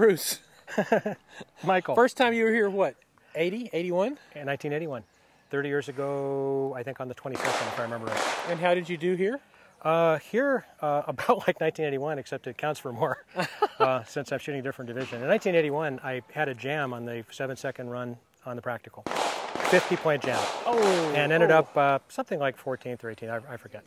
Bruce. Michael. First time you were here, what, 80, 81? In 1981. 30 years ago, I think on the 22nd, if I remember right. And how did you do here? About like 1981, except it counts for more since I'm shooting a different division. In 1981, I had a jam on the 7-second run on the practical. 50-point jam. Oh. And ended up something like 14th or 18th, I forget.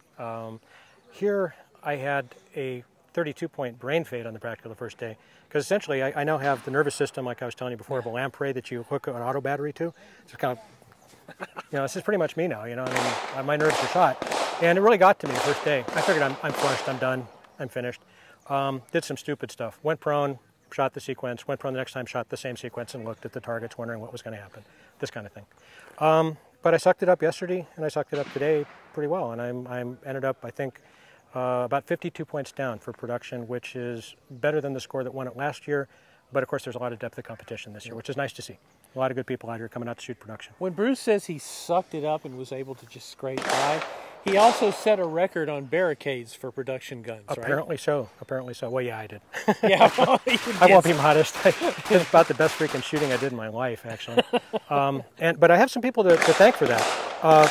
Here, I had a 32-point brain fade on the practical the first day. Because essentially, I now have the nervous system, like I was telling you before, of a lamprey that you hook an auto battery to. It's kind of, this is pretty much me now, I mean, my nerves are shot. And it really got to me the first day. I figured I'm flushed, I'm done, I'm finished. Did some stupid stuff. Went prone, shot the sequence, went prone the next time, shot the same sequence and looked at the targets wondering what was going to happen. This kind of thing. But I sucked it up yesterday and I sucked it up today pretty well. And I'm ended up, I think, about 52 points down for production, which is better than the score that won it last year. But of course, there's a lot of depth of competition this year, which is nice to see. A lot of good people out here coming out to shoot production. When Bruce says he sucked it up and was able to just scrape by, he also set a record on barricades for production guns, right? Apparently so. Apparently so. Well, yeah, I did. Yeah, well, I won't be modest. It's about the best freaking shooting I did in my life, actually. But I have some people to thank for that.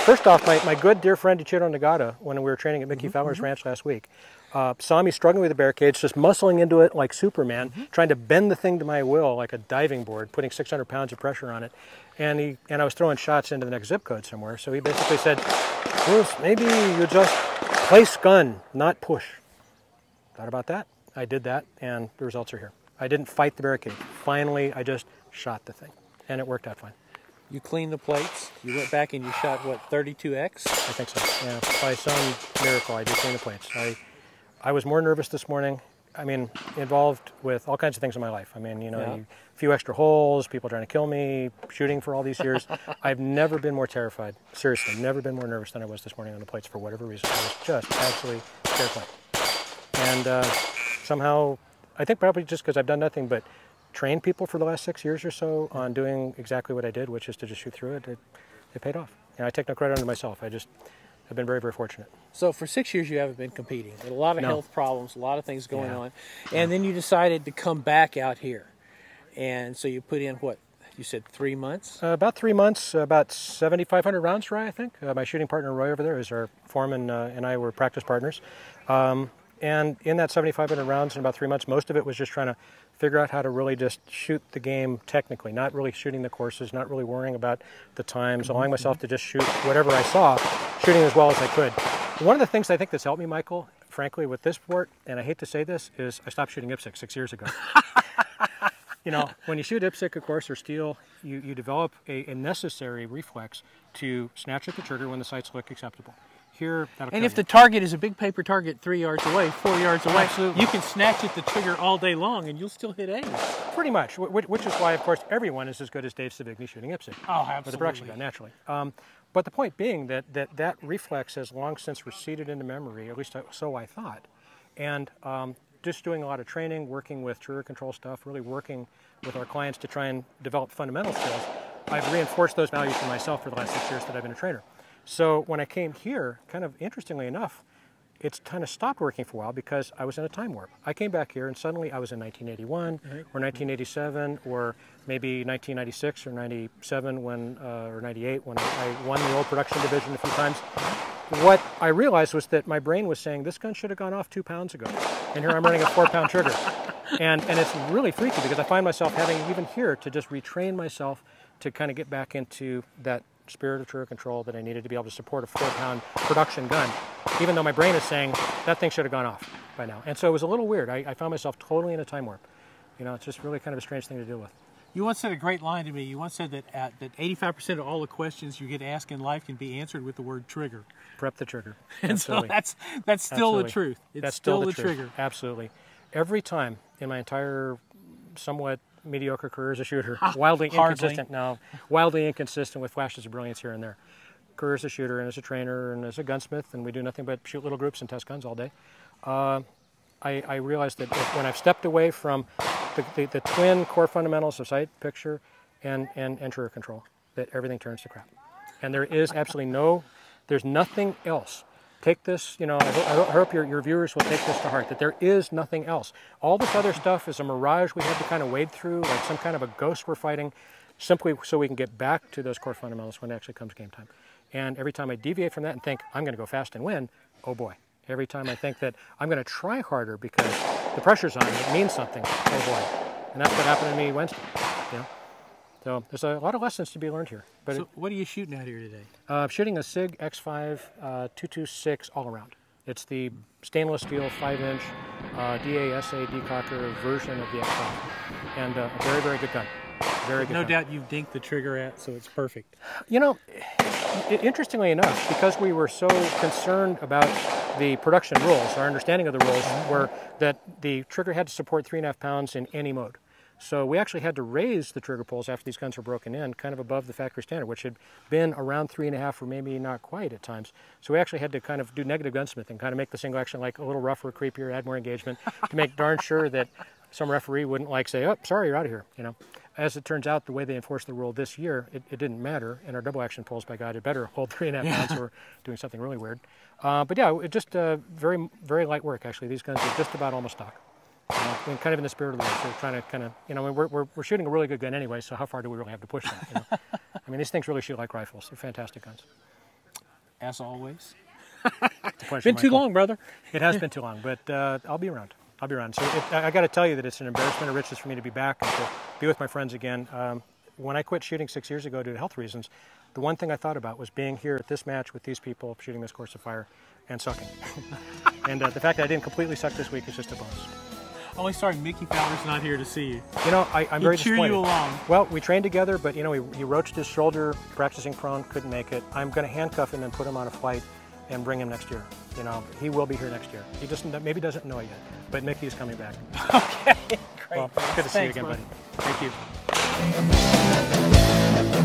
First off, my good dear friend Ichiro Nagata, when we were training at Mickey Fowler's ranch last week, saw me struggling with the barricades, just muscling into it like Superman, trying to bend the thing to my will like a diving board, putting 600 pounds of pressure on it. And I was throwing shots into the next zip code somewhere. So he basically said, Bruce, maybe you just place gun, not push. Thought about that. I did that, and the results are here. I didn't fight the barricade. Finally, I just shot the thing, and it worked out fine. You cleaned the plates. You went back and you shot, what, 32X? I think so, yeah. By some miracle, I did clean the plates. I was more nervous this morning. I mean, involved with all kinds of things in my life. I mean, a few extra holes, people trying to kill me, shooting for all these years. I've never been more terrified. Seriously, never been more nervous than I was this morning on the plates for whatever reason. I was just absolutely terrified. And somehow, I think probably just because I've done nothing but train people for the last 6 years or so on doing exactly what I did, which is to just shoot through it, it paid off. And I take no credit unto myself. I've been very, very fortunate. So for 6 years you haven't been competing. With a lot of health problems, a lot of things going on. And then you decided to come back out here. And so you put in, what, you said 3 months? About 3 months, about 7,500 rounds dry, I think. My shooting partner, Roy, over there, is our foreman, and I were practice partners. And in that 7,500 rounds in about 3 months, most of it was just trying to figure out how to really just shoot the game technically, not really shooting the courses, not really worrying about the times, allowing myself to just shoot whatever I saw, shooting as well as I could. One of the things I think that's helped me, Michael, frankly, with this sport, and I hate to say this, is I stopped shooting IPSC 6 years ago. When you shoot IPSC, of course, or steel, you develop a necessary reflex to snatch at the trigger when the sights look acceptable. Here, and if the target is a big paper target 3 yards away, 4 yards away, absolutely, you can snatch at the trigger all day long and you'll still hit aim. Pretty much, which is why, of course, everyone is as good as Dave Savigny shooting IPSC. Oh, absolutely. With a production gun, naturally. But the point being that reflex has long since receded into memory, at least so I thought. And just doing a lot of training, working with trigger control stuff, really working with our clients to try and develop fundamental skills, I've reinforced those values for myself for the last 6 years that I've been a trainer. So when I came here, kind of interestingly enough, it's kind of stopped working for a while because I was in a time warp. I came back here and suddenly I was in 1981 or 1987 or maybe 1996 or 97 or 98 when I won the old production division a few times. What I realized was that my brain was saying, this gun should have gone off 2 pounds ago. And here I'm running a 4-pound trigger. And it's really freaky because I find myself having even here to just retrain myself to kind of get back into that spirit of trigger control that I needed to be able to support a 4-pound production gun, even though my brain is saying that thing should have gone off by now. And so it was a little weird. I found myself totally in a time warp. It's just really kind of a strange thing to deal with. You once said a great line to me. You once said that 85% of all the questions you get asked in life can be answered with the word trigger. Prep the trigger. And absolutely. So that's still the truth. It's still the trigger. Absolutely. Every time in my entire somewhat mediocre career as a shooter, wildly inconsistent with flashes of brilliance here and there. Career as a shooter and as a trainer and as a gunsmith, and we do nothing but shoot little groups and test guns all day. I realized that when I've stepped away from the twin core fundamentals of sight, picture, and trigger control, that everything turns to crap. And there is absolutely there's nothing else take this, you know, I hope your viewers will take this to heart, that there is nothing else. All this other stuff is a mirage we had to kind of wade through, like some kind of a ghost we're fighting, simply so we can get back to those core fundamentals when it actually comes game time. And every time I deviate from that and think, I'm going to go fast and win, oh boy. Every time I think that I'm going to try harder because the pressure's on, it means something, oh boy. And that's what happened to me Wednesday. You know? So there's a lot of lessons to be learned here. But so what are you shooting out here today? I'm shooting a SIG X5 226 all-around. It's the stainless steel 5-inch DASA decocker version of the X5. And a very, very good gun. Very good No gun. doubt you've dinked the trigger at, so it's perfect. You know, interestingly enough, because we were so concerned about the production rules, our understanding of the rules were that the trigger had to support 3.5 pounds in any mode. So we actually had to raise the trigger pulls after these guns were broken in, kind of above the factory standard, which had been around 3.5 or maybe not quite at times. So we actually had to kind of do negative gunsmithing, kind of make the single action like a little rougher, creepier, add more engagement to make darn sure that some referee wouldn't like say, oh, sorry, you're out of here, you know. As it turns out, the way they enforced the rule this year, it didn't matter, and our double action pulls, by God, had better hold 3.5 pounds, so we're doing something really weird. But yeah, it just very, very light work, actually. These guns are just about almost stock. And kind of in the spirit of the race, we're trying to kind of, you know, we're shooting a really good gun anyway, so how far do we really have to push that? You know? I mean, these things really shoot like rifles. They're fantastic guns. As always. Pleasure, Been too Michael. long, brother. It has been too long, but I'll be around. I'll be around. So I got to tell you that it's an embarrassment of riches for me to be back and to be with my friends again. When I quit shooting 6 years ago due to health reasons, the one thing I thought about was being here at this match with these people, shooting this course of fire, and sucking. And the fact that I didn't completely suck this week is just a bonus. Only sorry Mickey Fowler's not here to see you. You know, I'm very disappointed. Cheer you along. Well, we trained together, but you know, he roached his shoulder, practicing prone, couldn't make it. I'm going to handcuff him and put him on a flight and bring him next year. You know, he will be here next year. He just maybe doesn't know it yet, but Mickey is coming back. Okay, great. Well, good to see you again, buddy. buddy. Thank you.